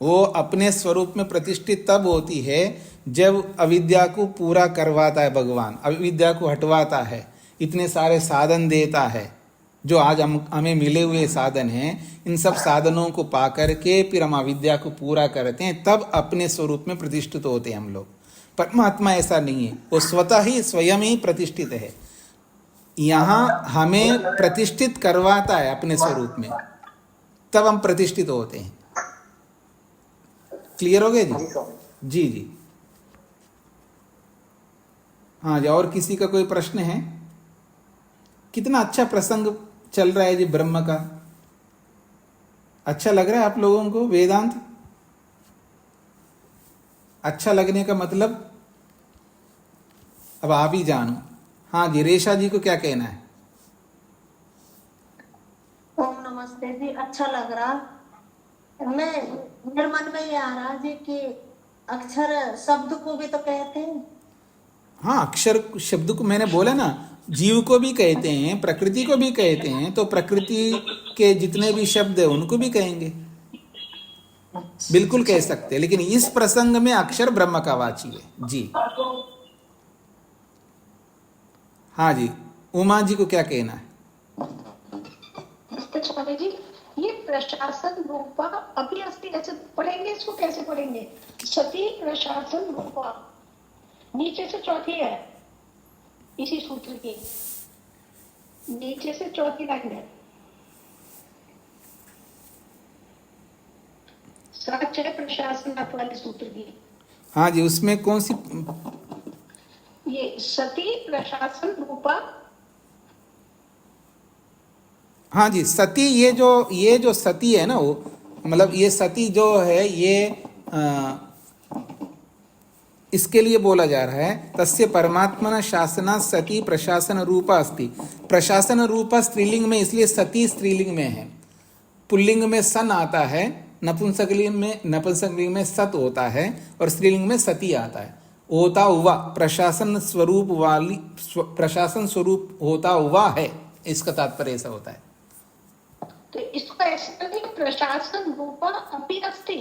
वो अपने स्वरूप में प्रतिष्ठित तब होती है जब अविद्या को पूरा करवाता है भगवान, अविद्या को हटवाता है, इतने सारे साधन देता है, जो आज हमें मिले हुए साधन हैं, इन सब साधनों को पा करके फिर हम अविद्या को पूरा करते हैं, तब अपने स्वरूप में प्रतिष्ठित होते हैं हम लोग। परमात्मा ऐसा नहीं है, वो स्वतः ही स्वयं ही प्रतिष्ठित है। यहाँ हमें प्रतिष्ठित करवाता है अपने स्वरूप में, तब हम प्रतिष्ठित होते हैं। क्लियर हो गए जी? जी जी हाँ जी। और किसी का कोई प्रश्न है? कितना अच्छा प्रसंग चल रहा है जी ब्रह्म का। अच्छा लग रहा है आप लोगों को वेदांत? अच्छा लगने का मतलब अब आप ही जानो। हाँ जी, रेशा जी को क्या कहना है? ओम नमस्ते जी, अच्छा लग रहा। मेरे मन में ये आ रहा जी कि अक्षर शब्द को भी तो कहते हैं। हाँ, अक्षर शब्द को मैंने बोला ना, जीव को भी कहते हैं, प्रकृति को भी कहते हैं, तो प्रकृति के जितने भी शब्द है उनको भी कहेंगे, बिल्कुल कह सकते हैं। लेकिन इस प्रसंग में अक्षर ब्रह्म का वाची है जी। हाँ जी, उमा जी को क्या कहना है? स्वामी जी, ये प्रशासन रूपा अभी अस्थि ऐसे पढ़ेंगे, इसको कैसे पढ़ेंगे? सती प्रशासन रूपा, नीचे से चौथी है इसी सूत्र की, नीचे से चौथी लाइन है, सच है प्रशासन वाले सूत्र की। हाँ जी, उसमें कौन सी? ये सती प्रशासन रूपा। हाँ जी, सती, ये जो सती है ना, वो मतलब ये सती जो है, ये इसके लिए बोला जा रहा है, तस्य परमात्मना शासना सती प्रशासन रूपा अस्ति। प्रशासन रूपा स्त्रीलिंग में, इसलिए सती स्त्रीलिंग में है। पुल्लिंग में सन आता है, नपुंसकलिंग में सत होता है, और स्त्रीलिंग में सती आता है। होता हुआ, प्रशासन स्वरूप वाली, प्रशासन स्वरूप होता हुआ है, इसका तात्पर्य ऐसा होता है। तो इसको ऐसे नहीं, प्रशासन रूपा अपि अस्ति।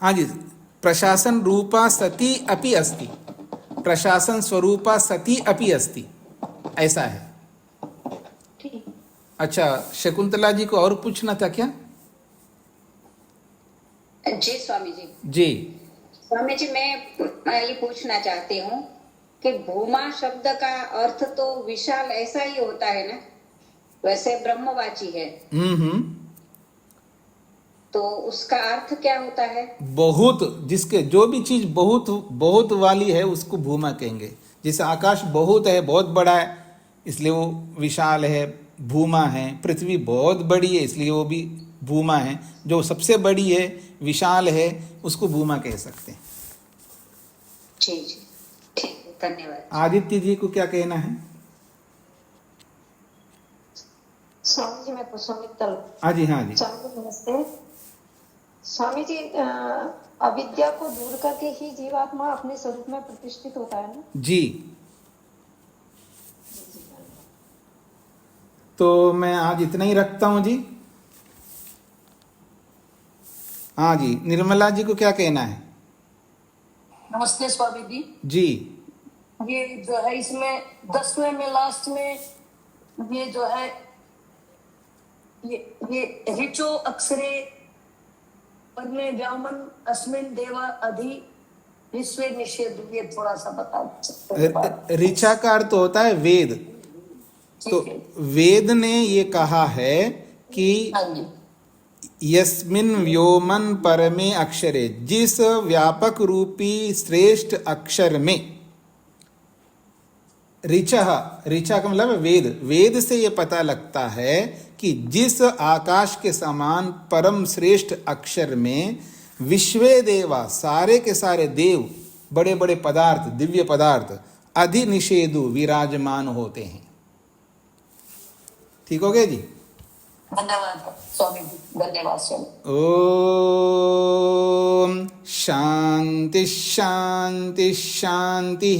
हाँ जी, प्रशासन रूपा सती अपि अस्ति, प्रशासन स्वरूपा सती अपि अस्ति, ऐसा है। ठीक। अच्छा, शकुंतला जी को और पूछना था क्या? जी स्वामी जी। जी स्वामी जी, मैं ये पूछना चाहती हूँ कि भूमा शब्द का अर्थ तो विशाल ऐसा ही होता है ना, वैसे ब्रह्मवाची है, तो उसका अर्थ क्या होता है? बहुत, जिसके जो भी चीज बहुत बहुत वाली है उसको भूमा कहेंगे। जैसे आकाश बहुत है, बहुत बड़ा है, इसलिए वो विशाल है, भूमा है। पृथ्वी बहुत बड़ी है, इसलिए वो भी भूमा है। जो सबसे बड़ी है, विशाल है, उसको भूमा कह सकते हैं। जी जी, ठीक है, धन्यवाद। आदित्य जी को क्या कहना है? स्वामी जी, मैं कुसुम मित्तल। हाँ जी, हाँ जी। स्वामी जी नमस्ते। स्वामी जी, अविद्या को दूर करके ही जीवात्मा अपने स्वरूप में प्रतिष्ठित होता है ना? जी। तो मैं आज इतना ही रखता हूं जी। हाँ जी, निर्मला जी को क्या कहना है? नमस्ते स्वामी जी। जी। ये जो है इसमें 10वें में लास्ट में ये जो है ये ऋचो अक्षरे पन्ने व्यामन अस्मिन देवा अधि विश्व निषेध, ये थोड़ा सा बता सकते हैं? ऋचा का अर्थ होता है वेद। तो वेद ने ये कहा है कि हाँ जी। यस्मिन व्योमन परमे अक्षरे, जिस व्यापक रूपी श्रेष्ठ अक्षर में, ऋचा, ऋचा का मतलब वेद, वेद से ये पता लगता है कि जिस आकाश के समान परम श्रेष्ठ अक्षर में विश्वे देवा, सारे के सारे देव, बड़े बड़े पदार्थ, दिव्य पदार्थ अधिनिषेधु विराजमान होते हैं। ठीक हो गया जी? धन्यवाद स्वामी जी, धन्यवाद स्वामी। ओम शांति शांति शांति।